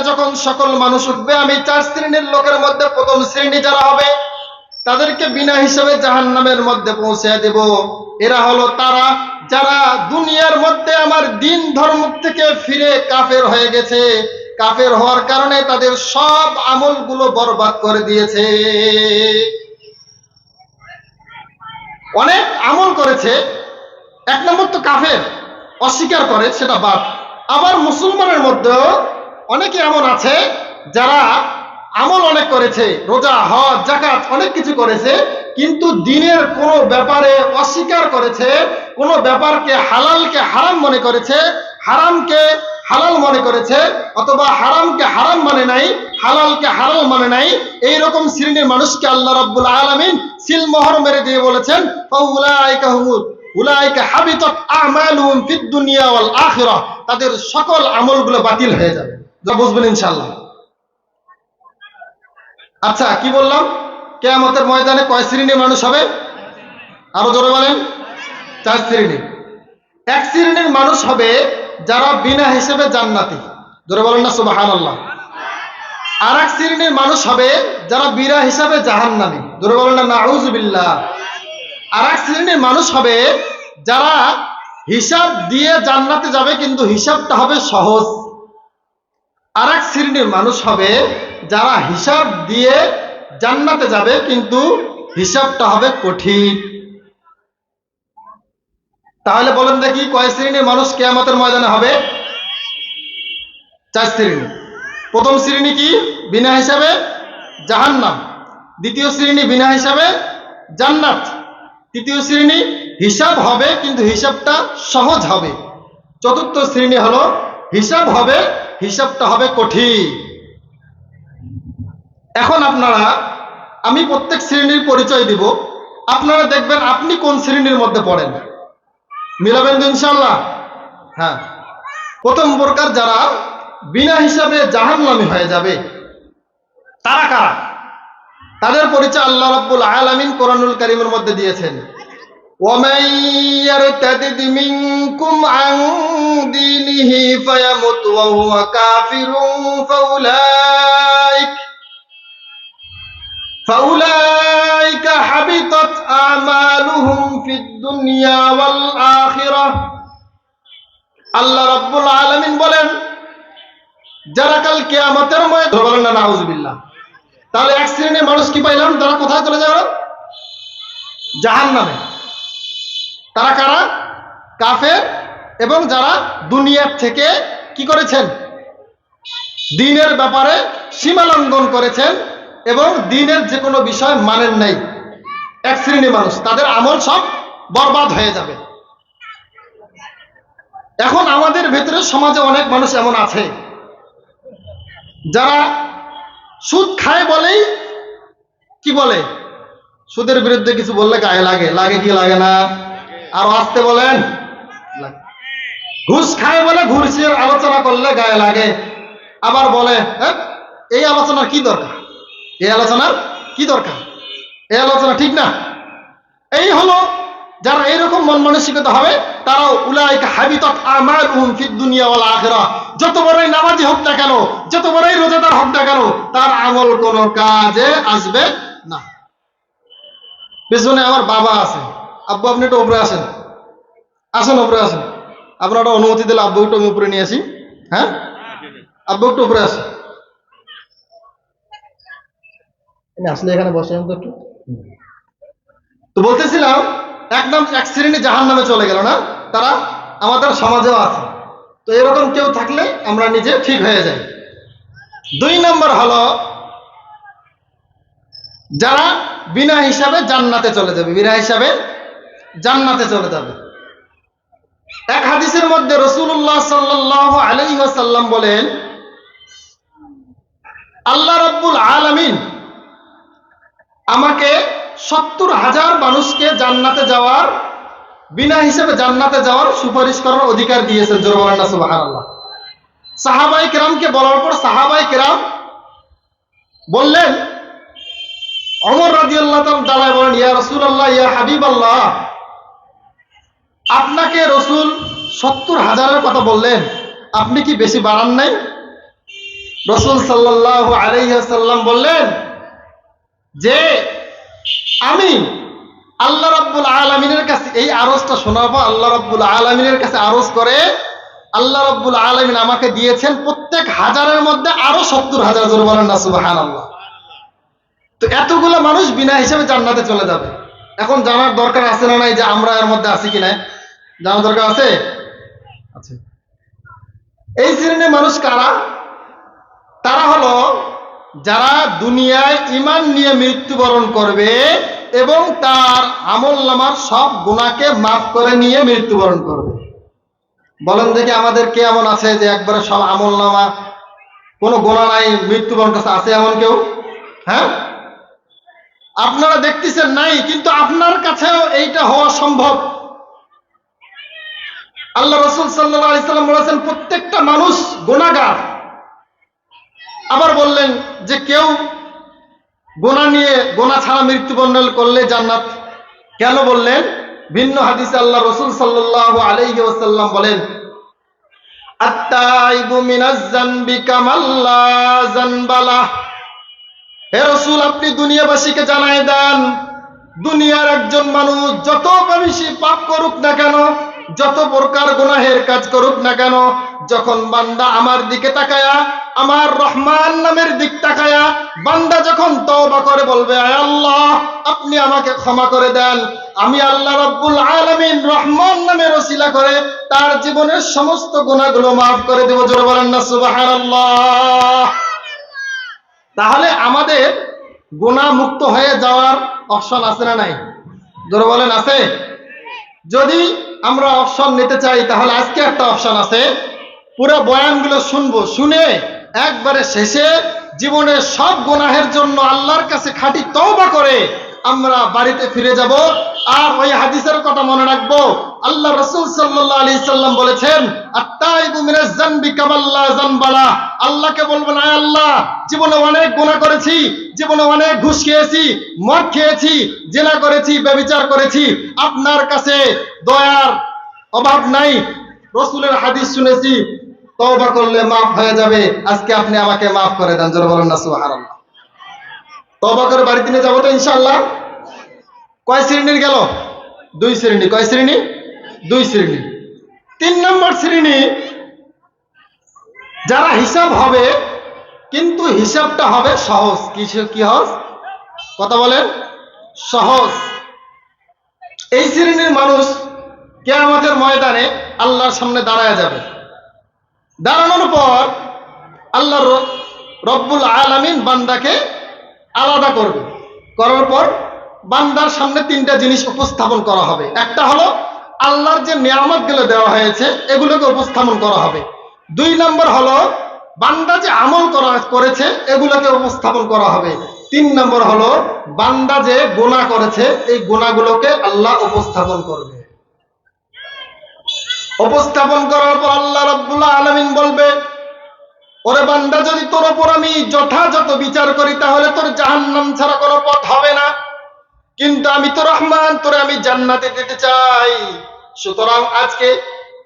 যখন সকল মানুষ উঠবে, আমি 4 শ্রেণীর লোকের মধ্যে প্রথম শ্রেণী যারা হবে তাদেরকে বিনা হিসাবে জাহান্নামের মধ্যে পৌঁছে দেব। এরা হলো তারা যারা দুনিয়ার মধ্যে আমার দিন ধর্ম থেকে ফিরে কাফের হয়ে গেছে, কাফের হওয়ার কারণে তাদের সব আমলগুলো বরবাদ করে দিয়েছে। অনেক আমল করেছে, 1 নম্বর তো কাফের, অস্বীকার করে, সেটা বাদ। আবার মুসলমানের মধ্যেও অনেকে এমন আছে যারা আমল অনেক করেছে, রোজা হজ যাকাত অনেক কিছু করেছে, কিন্তু দিনের কোনো ব্যাপারে অস্বীকার করেছে, কোনো ব্যাপারকে হালালকে হারাম মনে করেছে, হারামকে হালাল মনে করেছে, অথবা হারামকে হারাম মানে নাই, হালালকে হালাল মানে নাই। এইরকম শ্রেণীর মানুষকে আল্লাহ রাব্বুল আলামিন সিলমোহর মেরে দিয়ে বলেছেন, উলাইকা হাবিতাত আমালুহুম ফিদ দুনিয়া ওয়াল আখিরাহ, তাদের সকল আমলগুলো বাতিল হয়ে যাবে। যা বুঝবেন ইনশাআল্লাহ। আচ্ছা, কি বললাম? কিয়ামতের ময়দানে কয় শ্রেণীর মানুষ হবে? আরো জোরে বলেন। 4 শ্রেণী। 1 শ্রেণীর মানুষ হবে যারা বিনা হিসেবে জান্নাতি, জোরে বলেন না সুবহানাল্লাহ। আর 1 শ্রেণীর মানুষ হবে যারা বিনা হিসাবে জাহান্নামী, জোরে বলেন না নাউযুবিল্লাহ। আর 1 শ্রেণীর মানুষ হবে যারা হিসাব দিয়ে জান্নাতে যাবে, কিন্তু হিসাবটা হবে সহজ। আর 1 শ্রেণীর মানুষ হবে যারা হিসাব দিয়ে জান্নাতে যাবে, কিন্তু হিসাবটা হবে কঠিন। তাহলে বলেন দেখি কয় শ্রেণীর মানুষ কিয়ামতের ময়দানে হবে? 4 শ্রেণী। প্রথম শ্রেণী কি? বিনা হিসাবে জাহান্নাম। দ্বিতীয় শ্রেণী বিনা হিসাবে জান্নাত। তৃতীয় শ্রেণী হিসাব হবে, কিন্তু হিসাবটা সহজ হবে। চতুর্থ শ্রেণী হলো হিসাব হবে, হিসাবটা হবে কঠিন। এখন আপনারা, আমি প্রত্যেক শ্রেণীর পরিচয় দিব, আপনারা দেখবেন আপনি কোন শ্রেণীর মধ্যে পড়েন। মিলাবেন তো ইনশাআল্লাহ? হ্যাঁ। প্রথম প্রকার যারা বিনা হিসাবে জাহান্নামী হয়ে যাবে, তারা কারা? তাদের পরিচয় আল্লাহ রাব্বুল আলামিন কোরআনুল কারীমের মধ্যে দিয়েছেন। ওয়ামান ইয়ারতাদিদ মিনকুম আন দীনিহি ফায়ামুত ওয়া হুয়া কাফিরুন ফাউলাইকা হাবিতাত আমালুহুম ফিদ দুনিয়া ওয়াল আখিরাহ। আল্লাহ রাব্বুল আলামিন বলেন, যারা কাল কিয়ামতের ময়দানে, বলেন না নাউযুবিল্লাহ। তাহলে 1 শ্রেণীর মানুষ কি পাইলাম? তারা কোথায় চলে যাবে? জাহান্নামে। তারা কারা? কাফের, এবং যারা দুনিয়ার থেকে কি করেছেন? দ্বীনের ব্যাপারে সীমা লঙ্ঘন করেছেন এবং দ্বীনের যে কোনো বিষয় মানেন নাই। 1 শ্রেণীর মানুষ, তাদের আমল সব বরবাদ হয়ে যাবে। এখন আমাদের ভেতরে সমাজে অনেক মানুষ এমন আছে যারা সুদ খায় বলেই কি বলে? সুদের বিরুদ্ধে কিছু বললে গায়ে লাগে। লাগে কি লাগে না? আর আসতে বলেন। ঘুষ খায় বলে ঘুষের আলোচনা করলে গায়ে লাগে। আবার বলে এই আলোচনার কি দরকার, এই আলোচনার কি দরকার, এই আলোচনা ঠিক না। এই হলো যারা এরকম মন মানসিকতা হবে, তারাও উলাইকা হাবিতাত আমালুহুম ফিদ দুনিয়া ওয়াল আখিরাহ। যত বড়ই নামাজি হোক না কেন, যত বড়ই রোজাদার হোক না কেন, তার আমল কোনো কাজে আসবে না। পেছনে আমার বাবা আছে। আব্বু, আপনি একটু উপরে আসেন। আসেন, উপরে আসেন। আপনারা অনুমতি দিলে আব্বু একটু আমি উপরে নিয়ে আসি। হ্যাঁ, আব্বু একটু উপরে আসেন। আসলে এখানে বসে তো একটু। তো বলতেছিলাম, 1 শ্রেণী জাহান্নামে চলে গেল না, তারা আমাদের সমাজেও আছে। তো এরকম কেউ থাকলে আমরা নিজে ঠিক হয়ে যাই। 2 নম্বর হলো যারা বিনা হিসাবে জান্নাতে চলে যাবে, বিনা হিসাবে জান্নাতে চলে যাবে। এক হাদিসের মধ্যে রাসূলুল্লাহ সাল্লাল্লাহু আলাইহি ওয়াসাল্লাম বলেন, আল্লাহ রাব্বুল আলামিন আমাকে 70,000 মানুষকে জান্নাতে যাওয়ার, বিনা হিসেবে জান্নাতে যাওয়ার সুপারিশ করার অধিকার দিয়েছেন। জোরে বলেন না সুবহানাল্লাহ। সাহাবায়ে কেরামকে বলার পর সাহাবায়ে কেরাম বললেন, ওমর রাদিয়াল্লাহু তাআলা বলেন, ইয়া রাসূলুল্লাহ, ইয়া হাবিবাল্লাহ, আপনাকে রাসূল 70,000-এর কথা বললেন, আপনি কি বেশি বাড়ান নাই? রাসূল সাল্লাল্লাহু আলাইহি ওয়াসাল্লাম বললেন যে আমি আল্লাহ রাব্বুল আলামিনের কাছে এই আরজটা শোনার পর আল্লাহ রাব্বুল আলামিনের কাছে আরজ করে, আল্লাহ রাব্বুল আলামিন আমাকে দিয়েছেন প্রত্যেক হাজারের মধ্যে আরো 70,000। জোরে বলেন না সুবহানাল্লাহ। তো এতগুলো মানুষ বিনা হিসাবে জান্নাতে চলে যাবে। এখন জানার দরকার আছে না নাই যে আমরা এর মধ্যে আছি কিনা? জানার দরকার আছে? আছে। এই শ্রেণীর মানুষ কারা? তারা হলো যারা দুনিয়ায় ঈমান নিয়ে মৃত্যুবরণ করবে এবং তার আমলনামার সব গুনাহকে মাফ করে নিয়ে মৃত্যুবরণ করবে। বলেন দেখি আমাদের কে এমন আছে যে একবারে সব আমলনামা কোনো গুনাহ নাই মৃত্যুবরণ করছে? আছে এমন কেউ? হ্যাঁ, আপনারা দেখতেছেন নাই, কিন্তু আপনার কাছেও এইটা হওয়া সম্ভব। আল্লাহ রাসূল সাল্লাল্লাহু আলাইহি সাল্লাম বলেছেন প্রত্যেকটা মানুষ গুনাহগার। আবার বললেন যে কেউ গুনাহ নিয়ে গুনাহ ছাড়া মৃত্যুবরণ করলে জান্নাত। কেন বললেন? ভিন্ন হাদিসে আল্লাহ রাসূল সাল্লাল্লাহু আলাইহি ওয়াসাল্লাম বলেন, আত-তাইবু মিনাজ যানবি কামাল্লা যানবালা। হে রাসূল, আপনি দুনিয়াবাসীকে জানাই দেন, দুনিয়ার একজন মানুষ যত বেশি পাপ করুক না কেন, যত প্রকার গুনাহের কাজ করুক না কেন, যখন বান্দা আমার দিকে তাকায়া, আমার রহমান নামের দিক তাকায়া বান্দা যখন তওবা করে বলবে, আয় আল্লাহ আপনি আমাকে ক্ষমা করে দেন, আমি আল্লাহ রাব্বুল আলামিন রহমান নামের ওসিলা করে তার জীবনের সমস্ত গুনাহগুলো মাফ করে দেব। জোরে বলেন না সুবহানাল্লাহ। তাহলে আমাদের গুনাহ মুক্ত হয়ে যাওয়ার অপশন আছে না নাই? জোরে বলেন আছে? যদি আমরা অপশন নিতে চাই তাহলে আজকে একটা অপশন আছে, পুরো বয়ানগুলো শুনবো, শুনে একবারে শেষে জীবনের সব গুনাহের জন্য আল্লাহর কাছে খাঁটি তওবা করে আমরা বাড়িতে ফিরে যাব। আর ওই হাদিসের কথা মনে রাখবো, আল্লাহ রাসূল সাল্লাল্লাহু আলাইহি সাল্লাম বলেছেন, আত-তাইবু মিনাজ যানবি কামাল্লা যানবালা। আল্লাহকে বলবেন, আয় আল্লাহ জীবনে অনেক গুনাহ করেছি, জীবনে অনেক ঘুষ খেয়েছি, মদ খেয়েছি, জিনা করেছি, ব্যভিচার করেছি, আপনার কাছে দয়ার অভাব নাই, রাসূলের হাদিস শুনেছি, তওবা করলে মাফ হয়ে যাবে, আজকে আপনি আমাকে মাফ করে দেন। জোরে বলেন না সুবহানাল্লাহ। তওবা করে বাড়িতে নিয়ে যাবো তো ইনশাআল্লাহ। কয় শ্রেণীর গেল? 2 শ্রেণী। কয় শ্রেণী? 2 শ্রেণী। 3 নম্বর শ্রেণী যারা হিসাব হবে, কিন্তু হিসাবটা হবে সহজ। কি সহজ? কথা বলেন, সহজ। এই শ্রেণীর মানুষ কিয়ামতের ময়দানে আল্লাহর সামনে দাঁড়ায় যাবে। দাঁড়ানোর পর আল্লাহ রব্বুল আলামিন বান্দাকে আলাদা করবে। করার পর বান্দার সামনে 3টা জিনিস উপস্থাপন করা হবে। একটা হলো আল্লাহর যে নিয়ামতগুলো দেওয়া হয়েছে এগুলোকে উপস্থাপন করা হবে। 2 নম্বর হলো বান্দা যে আমল করেছে এগুলোকে উপস্থাপন করা হবে। 3 নম্বর হলো বান্দা যে গুনাহ করেছে এই গুনাহগুলোকে আল্লাহ উপস্থাপন করবে। উপস্থাপন করার পর আল্লাহ রাব্বুল আলামিন বলবে, ওরে বান্দা, যদি তোর উপর আমি যথাযথ বিচার করি তাহলে তোর জাহান্নাম ছাড়া কোনো পথ হবে না, কিন্তু আমি তো রহমান, তোরে আমি জান্নাতে দিতে চাই। সুতরাং আজকে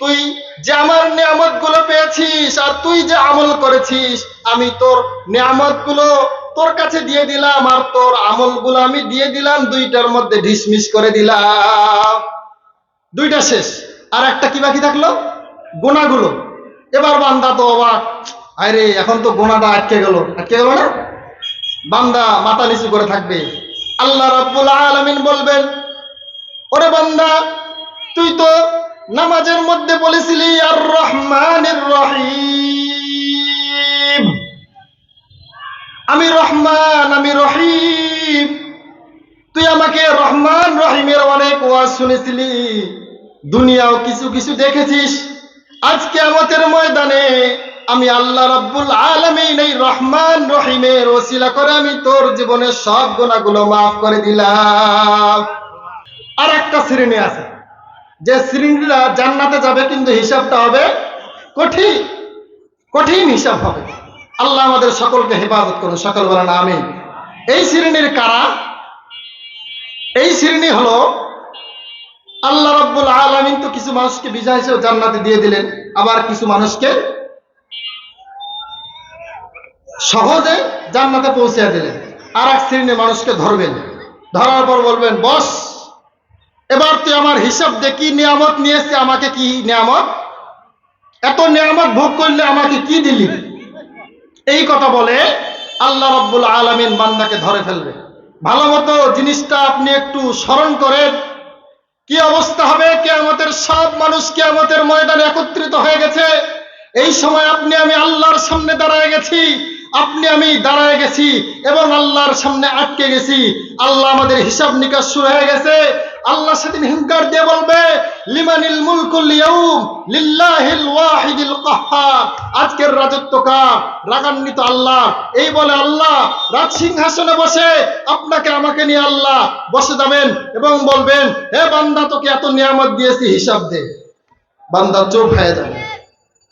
তুই যে আমার নিয়ামতগুলো পেয়েছিস আর তুই যে আমল করেছিস, আমি তোর নিয়ামতগুলো তোর কাছে দিয়ে দিলাম আর তোর আমলগুলো আমি দিয়ে দিলাম, 2টার মধ্যে ঢিসমিস করে দিলাম। 2টা শেষ, আর একটা কি বাকি থাকলো? গুনাহগুলো। এবার বান্দা তো অবাক, আরে এখন তো গুনাহটা আটকে গেল না? বান্দা মাথা নিচু করে থাকবে। আল্লাহ রাব্বুল আলামিন বলবেন, ওরে বান্দা, তুই তো নামাজের মধ্যে বলেছিলি আর রহমানির রহিম, আমি রহমান, আমি রহিম। তুই আমাকে রহমান রহিমের অনেক ওয়াজ শুনেছিলি, দুনিয়াও কিছু কিছু দেখেছিস। আজকে কিয়ামতের ময়দানে আমি আল্লাহ রাব্বুল আলামিন এই রহমান রহিমের ওসিলা করে আমি তোর জীবনের সব গুনাহগুলো মাফ করে দিলাম। আর একটা শ্রেণী আছে, যে শ্রেণীরা জান্নাতে যাবে, কিন্তু হিসাবটা হবে কঠিন, কঠিন হিসাব হবে। আল্লাহ আমাদের সকলকে হেফাজত করুন, সকল বলেন আমিন। এই শ্রেণীর কারা? এই শ্রেণী হলো আল্লাহ রাব্বুল আলামিন তো কিছু মানুষকে বিজয় হিসেবে জান্নাতে দিয়ে দিলেন, আবার কিছু মানুষকে সহজে জান্নাতে পৌঁছে দিলেন। আর এক শ্রেণীর মানুষকে ধরবেন, ধরার পর বলবেন, বস এবার তুই আমার হিসাব দে, কি নিয়ামত নিয়েছে, আমাকে কি নিয়ামত, এত নিয়ামত ভোগ করলে আমাকে কি দিলি। এই কথা বলে আল্লাহ রাব্বুল আলামিন বান্দাকে ধরে ফেলবে। ভালো মতো জিনিসটা আপনি একটু স্মরণ করেন, কি অবস্থা হবে। কিয়ামতের সব মানুষ কিয়ামতের ময়দানে একত্রিত হয়ে গেছে। এই সময় আপনি আমি আল্লাহর সামনে দাঁড়ায় গেছি, আপনি আমি দাঁড়ায় গেছি এবং আল্লাহর সামনে আটকে গেছি। আল্লাহ আমাদের হিসাব নিকাশ শুরু হয়ে গেছে। আল্লাহ সেদিন হুঙ্কার দিয়ে বলবে, লিমানিল মুলকুল ইয়াউম লিল্লাহিল ওয়াহিদিল কাহ্হার, আজকের রাজত্ব কার, রাগান্বিত আল্লাহ। এই বলে আল্লাহ রাজ সিংহাসনে বসে আপনাকে আমাকে নিয়ে আল্লাহ বসে যাবেন এবং বলবেন, হে বান্দা তোকে এত নিয়ামত দিয়েছি, হিসাব দে। বান্দা চুপ হয়ে যাবে,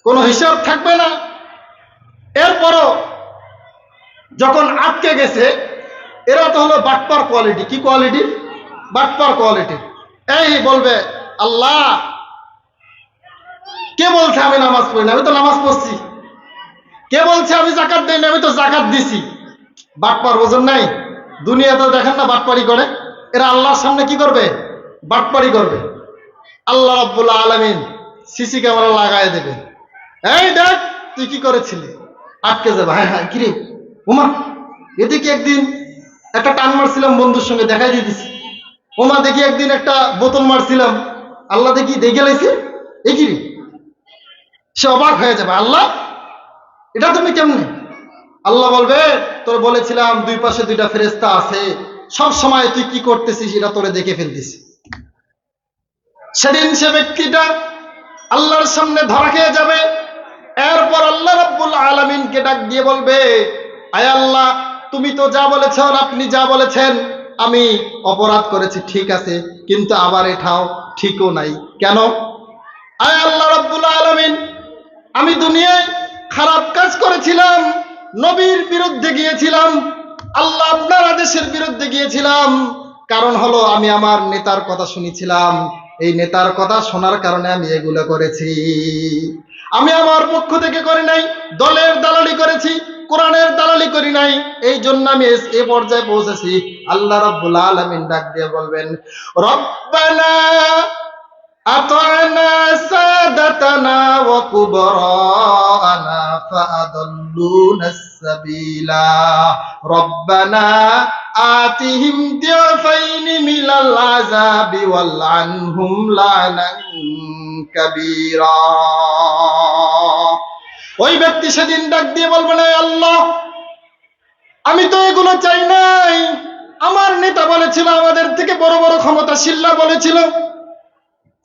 কোনো হিসাব থাকবে না। এরপরও যখন আটকে গেছে, এরা তো হলো বাটপার কোয়ালিটি। কি কোয়ালিটি? বাটপার কোয়ালিটি। এই বলবে, আল্লাহ কে বলছে আমি নামাজ পড়ি না, আমি তো নামাজ পড়ছি। কে বলছে আমি যাকাত দেই না, আমি তো যাকাত দিছি। বাটপার ওজন নাই? দুনিয়াতে দেখেন না বাটপারি করে। এরা আল্লাহর সামনে কি করবে? বাটপারি করবে। আল্লাহ রাব্বুল আলামিন সিসি ক্যামেরা লাগায় দেবে, এই দেখ তুই কি করেছিলি। আটকে যাবে, হ্যাঁ হ্যাঁ কিরে ওমা, এদিকে একদিন একটা টান মারছিলাম, বন্ধুর সঙ্গে দেখাই দিয়ে দিছি। ওমা দেখি একদিন একটা বোতল মারছিলাম, আল্লাহ দেখি দেখে লাইছে, এ কিরে। সে অবাক হয়ে যাবে, আল্লাহ এটা তুমি কেমনে। আল্লাহ বলবে, তোর বলেছিলাম দুই পাশে দুইটা ফেরেশতা আছে, সব সময় তুই কি করতেছিস এটা তোরে দেখে ফেলতেছি। সেদিন সে ব্যক্তিটা আল্লাহর সামনে ধরা খেয়ে যাবে। এরপর আল্লাহ রাব্বুল আলামিনকে ডাক দিয়ে বলবে, আয় আল্লাহ তুমি তো যা বলেছেন, আপনি যা বলেছেন আমি অপরাধ করেছি ঠিক আছে, কিন্তু আবার এটাও ঠিকও নাই। কেন? আয় আল্লাহ রাব্বুল আলামিন, আমি দুনিয়ায় খারাপ কাজ করেছিলাম, নবীর বিরুদ্ধে গিয়েছিলাম, আল্লাহ আপনার আদেশের বিরুদ্ধে গিয়েছিলাম। কারণ হলো আমি আমার নেতার কথা শুনেছিলাম, এই নেতার কথা শোনার কারণে আমি এগুলো করেছি। আমি আমার পক্ষ থেকে করি নাই, দলের দালালি করেছি, কোরআনের দালালি করি নাই। এই জন্য আমি এ পর্যায়ে পৌঁছেছি। আল্লাহ রাব্বুল আলামিন ডাক দিয়ে বলবেন, রব্বানা আতা'না সাদাতানা ওয়া কুবরা'ানা ফাআদাল্লুনাস সাবিলা রব্বানা আতিহিম দিফাইনি মিনাল আযাবি ওয়াল আনহুম লানান কাবীরা। ওই ব্যক্তি সেদিন ডাক দিয়ে বলবেন, আল্লাহ আমি তো এগুলো চাই নাই, আমার নেতা বলেছিল, আমাদের থেকে বড় বড় ক্ষমতাশীলরা বলেছিল,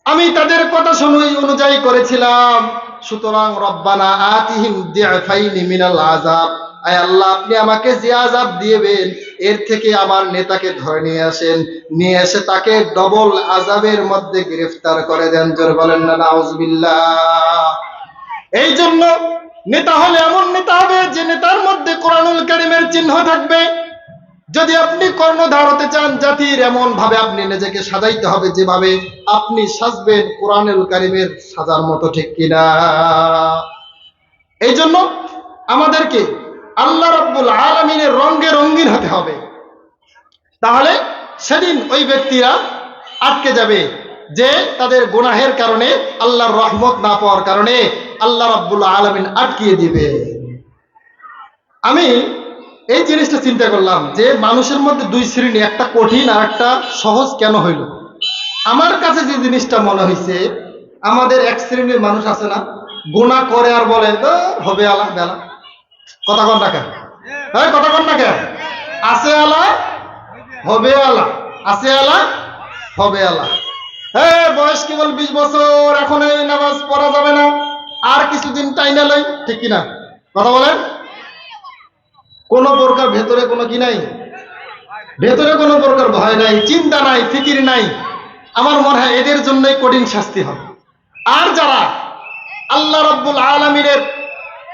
আমি তাদের কথা শুনে অনুযায়ী করেছিলাম। সুতরাং রব্বানা আতিহিম দিফাইনি মিনাল আযাব, আয় আল্লাহ আপনি আমাকে যে আযাব দিবেন এর থেকে আমার নেতাকে ধরে নিয়ে আসেন, নিয়ে এসে তাকে ডবল আযাবের মধ্যে গ্রেফতার করে দেন। জোরে বলেন না নাউযুবিল্লাহ। এই জন্য নেতা হলে এমন নেতা হবে যে নেতার মধ্যে কোরআনুল কারীমের চিহ্ন থাকবে। যদি আপনি কর্ণধার হতে চান জাতির, এমন ভাবে আপনি নিজেকে সাজাইতে হবে যেভাবে আপনি সাজবেন কোরআনুল কারীমের সাজার মতো, ঠিক কিনা? এই জন্য আমাদেরকে আল্লাহ রাব্বুল আলামিনের রঙে রঙিন হতে হবে। তাহলে সেদিন ওই ব্যক্তিরা আটকে যাবে যে তাদের গুনাহের কারণে, আল্লাহর রহমত না পাওয়ার কারণে আল্লাহ রাব্বুল আলামিন আটকিয়ে দিবে। আমি এই জিনিসটা চিন্তা করলাম যে মানুষের মধ্যে দুই শ্রেণী, একটা কঠিন আর একটা সহজ কেন হইল। আমার কাছে যে জিনিসটা মনে হয়েছে, আমাদের এক শ্রেণীর মানুষ আছে না, গুনাহ করে আর বলে হবে আলা বেলা, কথা কন না কেন? কথা কন না কেন? আছে আলা হবে আলা, আছে আলা হবে আলা। হ্যাঁ বয়স কেবল 20 বছর, এখন এই নামাজ পড়া যাবে না, আর কিছুদিন টাইনা লই, ঠিক কিনা? কথা বলেন। কোন প্রকার ভেতরে কোনো কি নাই, ভেতরে কোনো প্রকার ভয় নাই, চিন্তা নাই, ফিকির নাই। আমার মনে হয় এদের জন্যই কঠিন শাস্তি হবে। আর যারা আল্লাহ রাব্বুল আলামিনের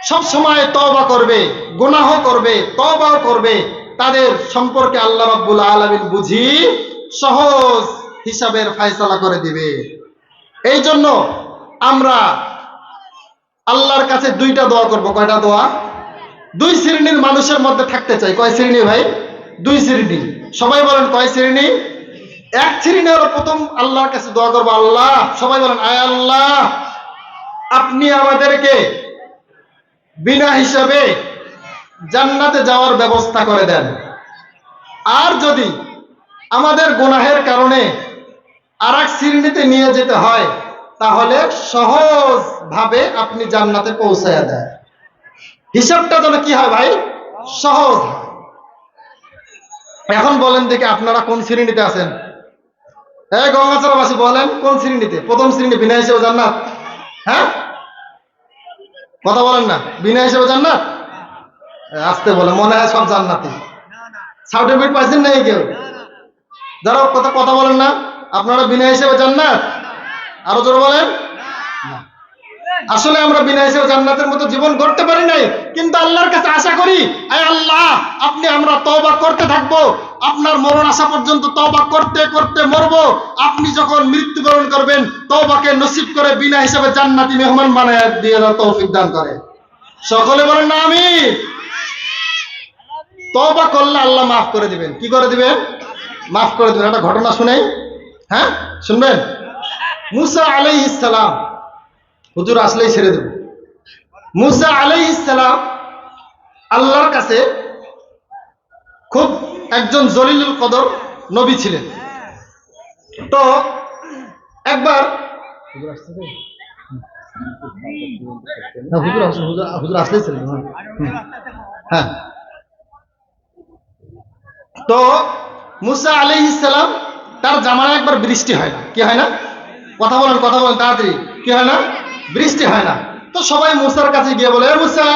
সব সময় তওবা করবে, গুনাহ করবে, তওবাও করবে, তাদের সম্পর্কে আল্লাহ রাব্বুল আলামিন বুঝি সহজ হিসাবের ফয়সালা করে দিবে। এই জন্য আমরা আল্লাহর কাছে দুইটা দোয়া করব। কয়টা দোয়া? দুই শ্রেণীর মানুষের মধ্যে থাকতে চাই। কয় শ্রেণী ভাই? দুই শ্রেণী। সবাই বলেন কয় শ্রেণী? এক শ্রেণী হলো প্রথম আল্লাহর কাছে দোয়া করবো, আল্লাহ, সবাই বলেন আয় আল্লাহ, আপনি আমাদেরকে বিনা হিসাবে জান্নাতে যাওয়ার ব্যবস্থা করে দেন। আর যদি আমাদের গুনাহের কারণে আর এক শ্রেণীতে নিয়ে যেতে হয়, তাহলে সহজভাবে আপনি জান্নাতে পৌঁছায়া দেন। হিসাবটা তাহলে কি হয় ভাই? সহজ। এখন বলেন দেখি আপনারা কোন শ্রেণীতে আছেন? হ্যাঁ, গঙ্গাচড়াবাসী বলেন কোন শ্রেণীতে? প্রথম শ্রেণী, বিনা হিসেবে জান্নাত? হ্যাঁ, কথা বলেন না। বিনা হিসেবে জান্নাত? আসতে বলে, মনে হয় সব জান্নাতি। সার্টিফিকেট পাইছেন নাকি কেউ? যারা কথা বলেন না, আপনারা বিনা হিসেবে জান্নাত? আরো জোরে বলেন। আসলে আমরা বিনা হিসেবে জান্নাতের মতো জীবন গড়তে পারি নাই, কিন্তু আল্লাহর কাছে আশা করি, আয় আল্লাহ, আপনি আমরা তওবা করতে থাকবো, আপনার মরণ আসা পর্যন্ত তওবা করতে করতে মরবো। আপনি যখন মৃত্যুবরণ করবেন, তওবাকে নসিব করে বিনা হিসেবে জান্নাতি মেহমান বানায় দিয়ে দেওয়ার তৌফিক দান করে। সকলে বলেন না আমিন। তওবা করলে আল্লাহ মাফ করে দিবেন। কি করে দিবেন? মাফ করে দিবেন। একটা ঘটনা শুনেই, হ্যাঁ শুনবেন। মুসা আলাইহিস সালাম, হুজুর আসলেই ছেড়ে দেব। মুসা আলাইহিস সালাম আল্লাহর কাছে খুব একজন জলিলুল কদর নবী ছিলেন। তো একবার হুজুর আসলেই ছেড়ে দেব। হ্যাঁ, তো মুসা আলাইহিস সালাম তার জামানায় একবার বৃষ্টি হয় না। কি হয় না? কথা বলেন তাড়াতাড়ি। কি হয় না? বৃষ্টি হয় না। তো সবাই মুসার কাছে গিয়ে বলে, এ মুসা,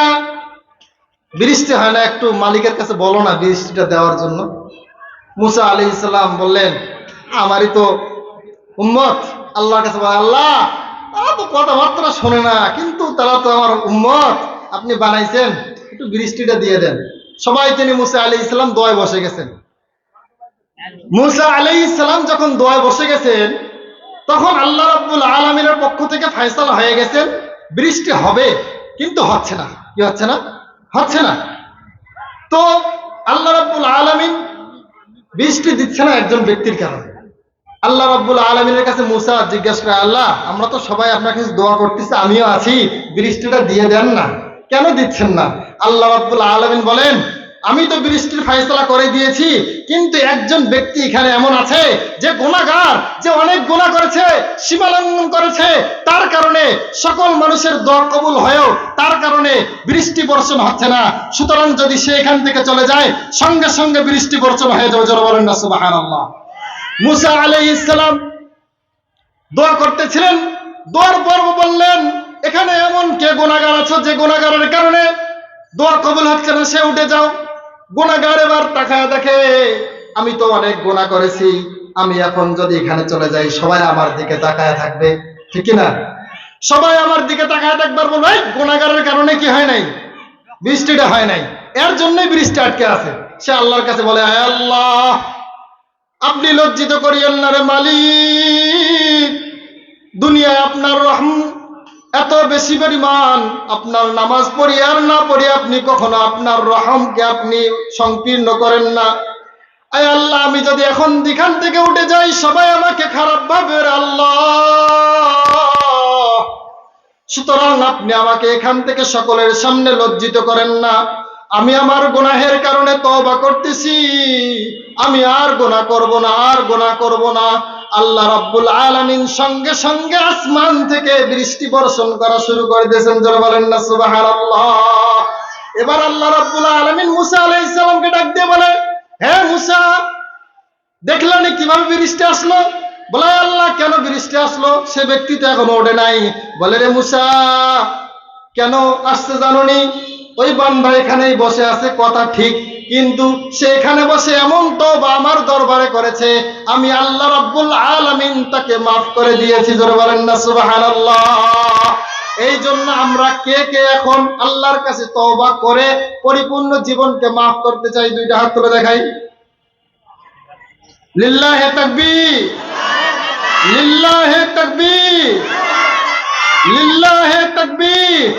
বৃষ্টি হয় না, একটু মালিকের কাছে বলো না বৃষ্টিটা দেওয়ার জন্য। মুসা আলাইহিস সালাম বললেন, আমারই তো উম্মত। আল্লাহর কাছে বলে, আল্লাহ, তারা তো কথাবার্তা শোনে না, কিন্তু তারা তো আমার উম্মত, আপনি বানাইছেন, একটু বৃষ্টিটা দিয়ে দেন। সবাই তিনি মুসা আলাইহিস সালাম দোয়ায় বসে গেছেন। মুসা আলাইহিস সালাম যখন দোয়ায় বসে গেছেন, তখন আল্লাহ রাব্বুল আলামিনের পক্ষ থেকে ফয়সালা হয়ে গেছেন, বৃষ্টি হবে, কিন্তু হচ্ছে না। কি হচ্ছে না? হচ্ছে না। তো আল্লাহ রাব্বুল আলামিন বৃষ্টি দিচ্ছে না একজন ব্যক্তির কারণে। আল্লাহ রাব্বুল আলামিনের কাছে মুসা জিজ্ঞাসা করে, আল্লাহ, আমরা তো সবাই আপনার কাছে দোয়া করতেছি, আমিও আছি, বৃষ্টিটা দিয়ে দেন না, কেন দিচ্ছেন না? আল্লাহ রাব্বুল আলামিন বলেন, আমি তো বৃষ্টির ফয়সালা করে দিয়েছি, কিন্তু একজন ব্যক্তি এখানে এমন আছে যে গুনাহগার, যে অনেক গুনাহ করেছে, সীমা লঙ্ঘন করেছে, তার কারণে সকল মানুষের দোয়া কবুল হয়েও তার কারণে বৃষ্টি বর্ষণ হচ্ছে না। সুতরাং যদি সে এখান থেকে চলে যায়, সঙ্গে সঙ্গে বৃষ্টি বর্ষণ হয়ে যাবে। জোরে বলেন না সুবহানাল্লাহ। মুসা আলাইহিস সালাম দোয়া করতেছিলেন, দোয়ার পর বললেন, এখানে এমন কে গুনাহগার আছে যে গুনাহগারের কারণে দোয়া কবুল হচ্ছে না, সে উঠে যাও। গুনাহগার এবার তাকায় দেখে, আমি তো অনেক গুনাহ করেছি, আমি এখন যদি এখানে চলে যাই, সবাই আমার দিকে তাকায় থাকবে, ঠিক কি না? সবাই আমার দিকে তাকায় থাকবার বলবে, গুনাহগারের কারণে কি হয় নাই? বৃষ্টিটা হয় নাই, এর জন্যই বৃষ্টি আটকে আছে। সে আল্লাহর কাছে বলে, আয় আল্লাহ, আপনি লজ্জিত করিয়েন না রে মালিক, দুনিয়ায় আপনার রহম এত বেশি পরিমাণ, আপনার নামাজ পড়ি আর না পড়ি, আপনি কখনো আপনার রহমকে আপনি সংকীর্ণ করেন না। আয় আল্লাহ, আমি যদি এখন এখান থেকে উঠে যাই, সবাই আমাকে খারাপ ভাবে আল্লাহ, সুতরাং আপনি আমাকে এখান থেকে সকলের সামনে লজ্জিত করেন না। আমি আমার গুনাহের কারণে তওবা করতেছি, আমি আর গুনাহ করব না, আর গুনাহ করব না। আল্লাহ রাব্বুল আলামিন সঙ্গে সঙ্গে আসমান থেকে বৃষ্টি বর্ষণ করা শুরু করে দিয়েছেন। জোরে বলেন না সুবহানাল্লাহ। এবার আল্লাহ রাব্বুল আলামিন মুসা আলাইহিস সালামকে ডাক দিয়ে বলে, হে মুসা, দেখলেন কিভাবে বৃষ্টি আসলো? বলে, আল্লাহ, কেন বৃষ্টি আসলো? সে ব্যক্তি তো এখনো ওঠে নাই। বলে, রে মুসা, কেন আসছে জানোনি? ওই বান্দা এখানেই বসে আছে, কথা ঠিক, কিন্তু সে এখানে বসে এমন তওবা আমার দরবারে করেছে, আমি আল্লাহ রাব্বুল আলামিন তাকে মাফ করে দিয়েছি। জোরে বলেন না সুবহানাল্লাহ। এই জন্য আমরা কে কে এখন আল্লাহর কাছে তওবা করে পরিপূর্ণ জীবনকে মাফ করতে চাই? দুইটা হাত তুলে দেখাই। লিল্লাহি তাকবীর, লিল্লাহি তাকবীর, লিল্লাহি তাকবীর।